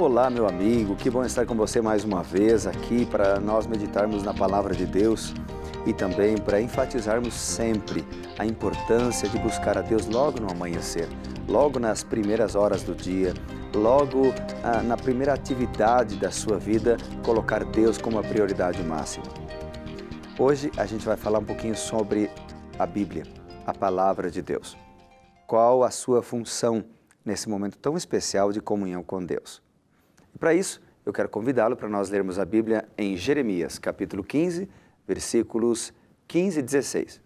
Olá, meu amigo, que bom estar com você mais uma vez aqui para nós meditarmos na Palavra de Deus e também para enfatizarmos sempre a importância de buscar a Deus logo no amanhecer, logo nas primeiras horas do dia, logo na primeira atividade da sua vida, colocar Deus como a prioridade máxima. Hoje a gente vai falar um pouquinho sobre a Bíblia, a Palavra de Deus. Qual a sua função nesse momento tão especial de comunhão com Deus? E para isso, eu quero convidá-lo para nós lermos a Bíblia em Jeremias, capítulo 15, versículos 15 e 16.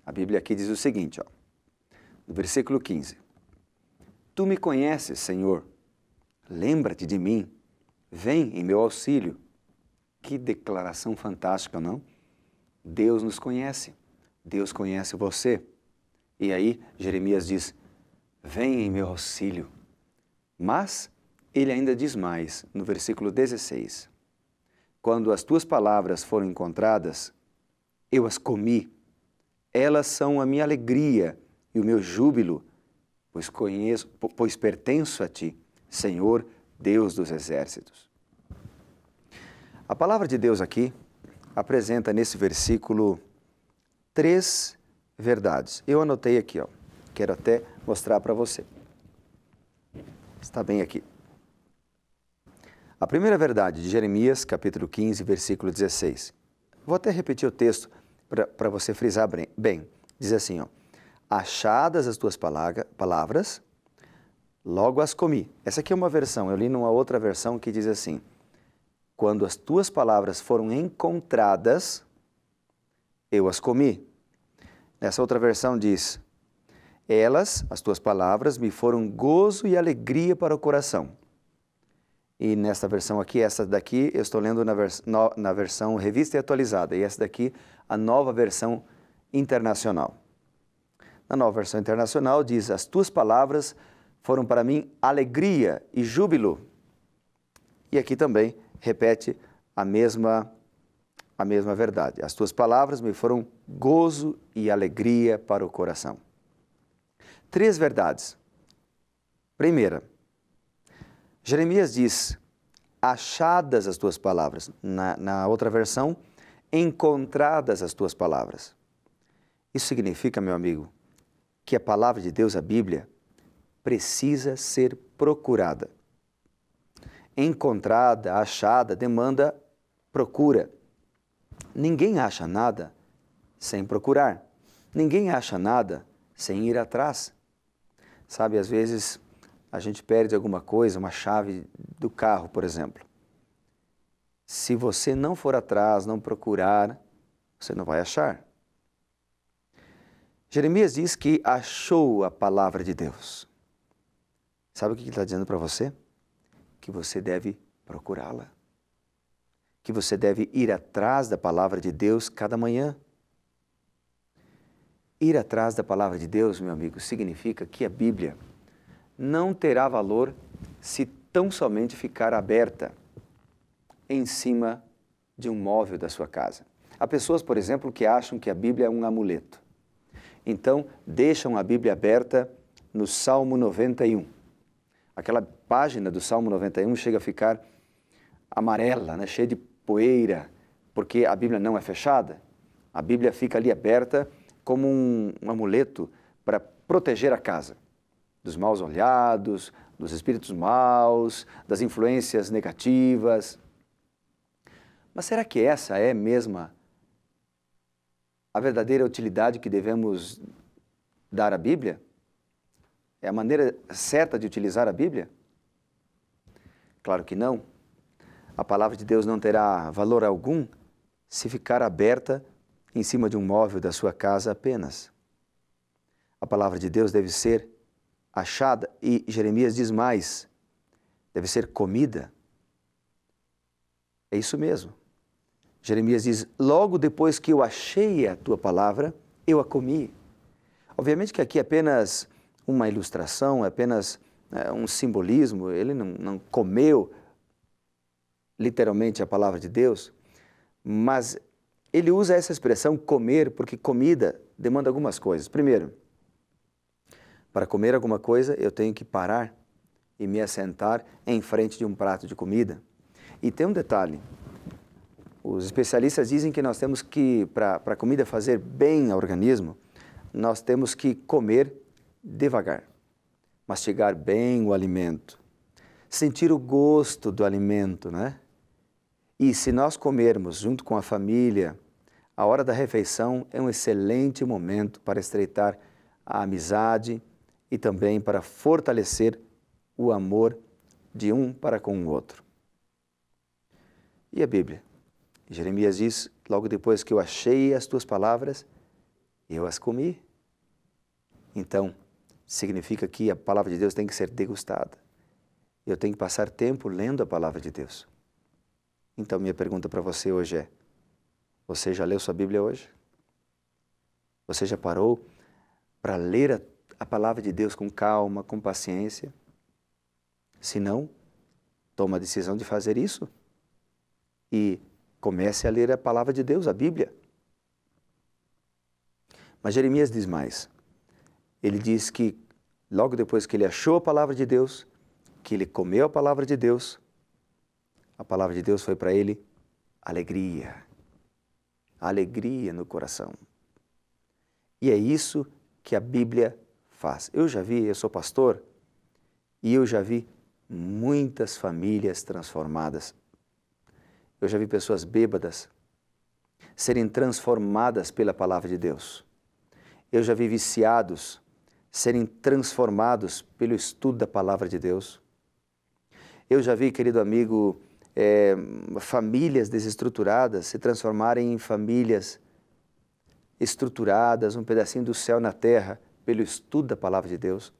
A Bíblia aqui diz o seguinte, no versículo 15. Tu me conheces, Senhor, lembra-te de mim, vem em meu auxílio. Que declaração fantástica, não? Deus nos conhece, Deus conhece você. E aí, Jeremias diz, vem em meu auxílio. Mas ele ainda diz mais, no versículo 16. Quando as tuas palavras foram encontradas, eu as comi. Elas são a minha alegria e o meu júbilo, pois pertenço a ti, Senhor, Deus dos exércitos. A palavra de Deus aqui apresenta nesse versículo 3 verdades. Eu anotei aqui, quero até mostrar para você. Está bem aqui. A primeira verdade de Jeremias, capítulo 15, versículo 16. Vou até repetir o texto para você frisar bem. Diz assim, achadas as tuas palavras, logo as comi. Essa aqui é uma versão, eu li numa outra versão que diz assim, quando as tuas palavras foram encontradas, eu as comi. Nessa outra versão diz, elas, as tuas palavras, me foram gozo e alegria para o coração. E nesta versão aqui, essa daqui, eu estou lendo na versão revista e atualizada. E essa daqui, a nova versão internacional. Na nova versão internacional diz, as tuas palavras foram para mim alegria e júbilo. E aqui também repete a mesma verdade. As tuas palavras me foram gozo e alegria para o coração. 3 verdades. Primeira, Jeremias diz, achadas as tuas palavras. Na outra versão, encontradas as tuas palavras. Isso significa, meu amigo, que a palavra de Deus, a Bíblia, precisa ser procurada. Encontrada, achada, demanda procura. Ninguém acha nada sem procurar. Ninguém acha nada sem ir atrás. Sabe, às vezes a gente perde alguma coisa, uma chave do carro, por exemplo. Se você não for atrás, não procurar, você não vai achar. Jeremias diz que achou a palavra de Deus. Sabe o que ele está dizendo para você? Que você deve procurá-la. Que você deve ir atrás da palavra de Deus cada manhã. Ir atrás da palavra de Deus, meu amigo, significa que a Bíblia não terá valor se tão somente ficar aberta em cima de um móvel da sua casa. Há pessoas, por exemplo, que acham que a Bíblia é um amuleto. Então, deixam a Bíblia aberta no Salmo 91. Aquela página do Salmo 91 chega a ficar amarela, cheia de poeira, porque a Bíblia não é fechada. A Bíblia fica ali aberta como um amuleto para proteger a casa dos maus olhados, dos espíritos maus, das influências negativas. Mas será que essa é mesmo a verdadeira utilidade que devemos dar à Bíblia? É a maneira certa de utilizar a Bíblia? Claro que não. A palavra de Deus não terá valor algum se ficar aberta em cima de um móvel da sua casa apenas. A palavra de Deus deve ser achada e Jeremias diz mais, deve ser comida. É isso mesmo. Jeremias diz, logo depois que eu achei a tua palavra, eu a comi. Obviamente que aqui é apenas uma ilustração, é apenas um simbolismo, ele não comeu literalmente a palavra de Deus, mas ele usa essa expressão comer porque comida demanda algumas coisas. Primeiro, para comer alguma coisa eu tenho que parar e me assentar em frente de um prato de comida. E tem um detalhe, os especialistas dizem que nós temos que, para a comida fazer bem ao organismo, nós temos que comer devagar, mastigar bem o alimento, sentir o gosto do alimento, né? E se nós comermos junto com a família, a hora da refeição é um excelente momento para estreitar a amizade e também para fortalecer o amor de um para com o outro. E a Bíblia? Jeremias diz, logo depois que eu achei as tuas palavras, eu as comi. Então, significa que a palavra de Deus tem que ser degustada. Eu tenho que passar tempo lendo a palavra de Deus. Então, minha pergunta para você hoje é, você já leu sua Bíblia hoje? Você já parou para ler a palavra de Deus com calma, com paciência? Se não, toma a decisão de fazer isso e comece a ler a palavra de Deus, a Bíblia. Mas Jeremias diz mais. Ele diz que logo depois que ele achou a palavra de Deus, que ele comeu a palavra de Deus foi para ele alegria. Alegria no coração. E é isso que a Bíblia faz. Eu sou pastor, e eu já vi muitas famílias transformadas. Eu já vi pessoas bêbadas serem transformadas pela palavra de Deus. Eu já vi viciados serem transformados pelo estudo da palavra de Deus. Eu já vi, querido amigo, famílias desestruturadas se transformarem em famílias estruturadas, um pedacinho do céu na terra, pelo estudo da palavra de Deus.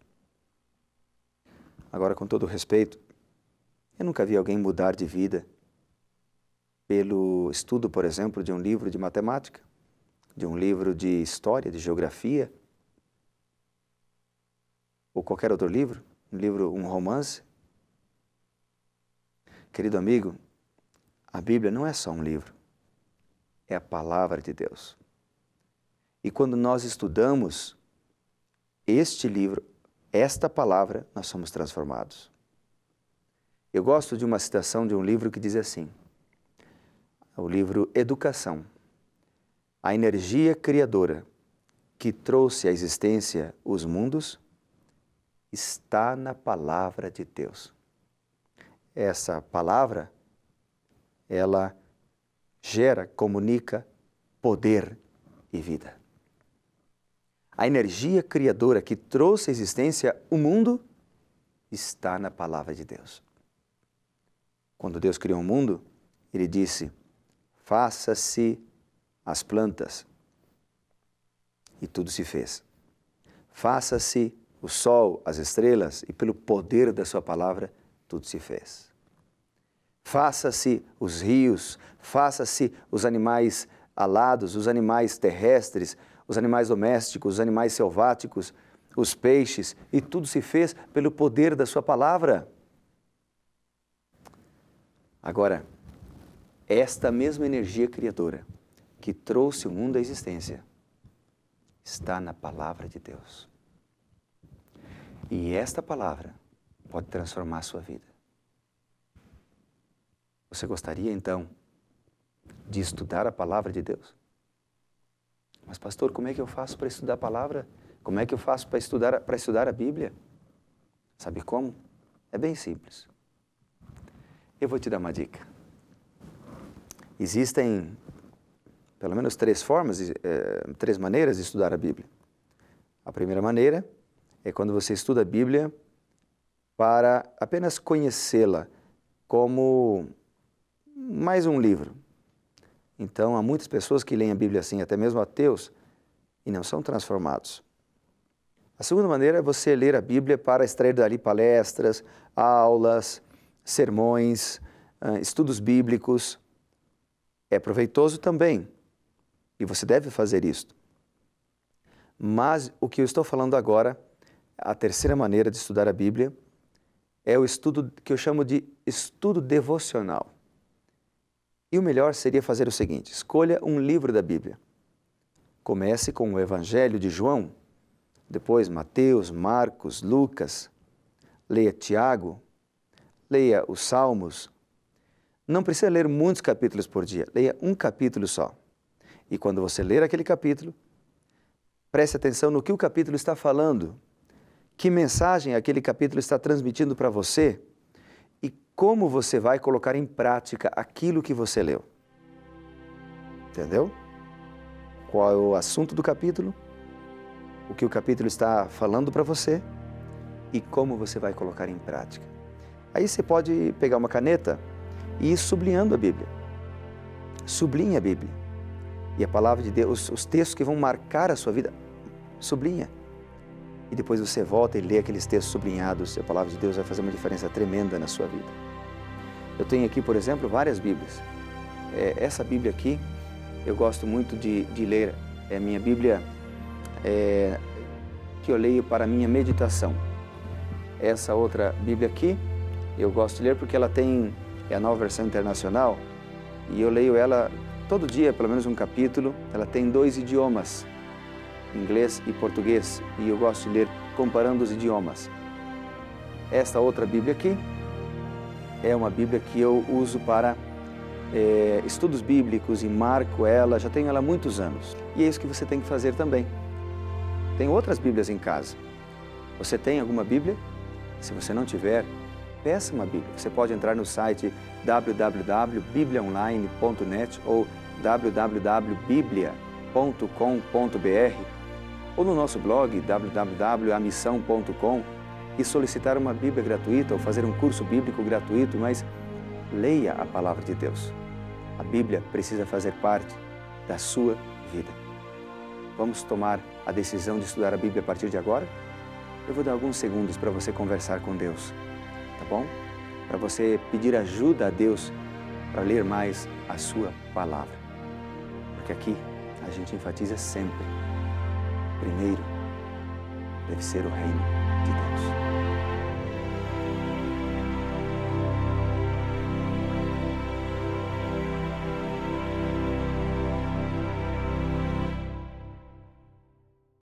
Agora, com todo respeito, eu nunca vi alguém mudar de vida pelo estudo, por exemplo, de um livro de matemática, de um livro de história, de geografia, ou qualquer outro livro, um romance. Querido amigo, a Bíblia não é só um livro, é a palavra de Deus. E quando nós estudamos este livro, esta palavra, nós somos transformados. Eu gosto de uma citação de um livro que diz assim, o livro Educação. A energia criadora que trouxe à existência os mundos está na palavra de Deus. Essa palavra, ela gera, comunica poder e vida. A energia criadora que trouxe à existência o mundo está na palavra de Deus. Quando Deus criou o mundo, Ele disse, faça-se as plantas, e tudo se fez. Faça-se o sol, as estrelas, e pelo poder da sua palavra, tudo se fez. Faça-se os rios, faça-se os animais alados, os animais terrestres, os animais domésticos, os animais selváticos, os peixes, e tudo se fez pelo poder da sua palavra. Agora, esta mesma energia criadora que trouxe o mundo à existência está na palavra de Deus. E esta palavra pode transformar a sua vida. Você gostaria, então, de estudar a palavra de Deus? Mas, pastor, como é que eu faço para estudar a palavra? Como é que eu faço para estudar a Bíblia? Sabe como? É bem simples. Eu vou te dar uma dica. Existem pelo menos três maneiras de estudar a Bíblia. A primeira maneira é quando você estuda a Bíblia para apenas conhecê-la como mais um livro. Então, há muitas pessoas que leem a Bíblia assim, até mesmo ateus, e não são transformados. A segunda maneira é você ler a Bíblia para extrair dali palestras, aulas, sermões, estudos bíblicos. É proveitoso também, e você deve fazer isto. Mas o que eu estou falando agora, a terceira maneira de estudar a Bíblia, é o estudo que eu chamo de estudo devocional. E o melhor seria fazer o seguinte, escolha um livro da Bíblia. Comece com o Evangelho de João, depois Mateus, Marcos, Lucas. leia Tiago, leia os Salmos. Não precisa ler muitos capítulos por dia, leia um capítulo só. E quando você ler aquele capítulo, preste atenção no que o capítulo está falando, que mensagem aquele capítulo está transmitindo para você e como você vai colocar em prática aquilo que você leu. Entendeu? Qual é o assunto do capítulo, o que o capítulo está falando para você e como você vai colocar em prática. Aí você pode pegar uma caneta e ir sublinhando a Bíblia. Sublinha a Bíblia. E a palavra de Deus, os textos que vão marcar a sua vida, sublinha. E depois você volta e lê aqueles textos sublinhados, e a palavra de Deus vai fazer uma diferença tremenda na sua vida. Eu tenho aqui, por exemplo, várias Bíblias. Essa Bíblia aqui, eu gosto muito de ler. É a minha Bíblia que eu leio para a minha meditação. Essa outra Bíblia aqui, eu gosto de ler porque ela é a Nova Versão Internacional, e eu leio ela todo dia, pelo menos um capítulo. Ela tem 2 idiomas, inglês e português, e eu gosto de ler comparando os idiomas. Esta outra Bíblia aqui é uma Bíblia que eu uso para estudos bíblicos e marco ela, já tenho ela há muitos anos. E é isso que você tem que fazer também. Tem outras Bíblias em casa. Você tem alguma Bíblia? Se você não tiver, peça uma Bíblia. Você pode entrar no site www.bibliaonline.net ou www.biblia.com.br ou no nosso blog www.amissão.com e solicitar uma Bíblia gratuita ou fazer um curso bíblico gratuito, mas leia a palavra de Deus. A Bíblia precisa fazer parte da sua vida. Vamos tomar a decisão de estudar a Bíblia a partir de agora? Eu vou dar alguns segundos para você conversar com Deus, tá bom? Para você pedir ajuda a Deus para ler mais a sua palavra. Porque aqui a gente enfatiza sempre, primeiro deve ser o reino de Deus.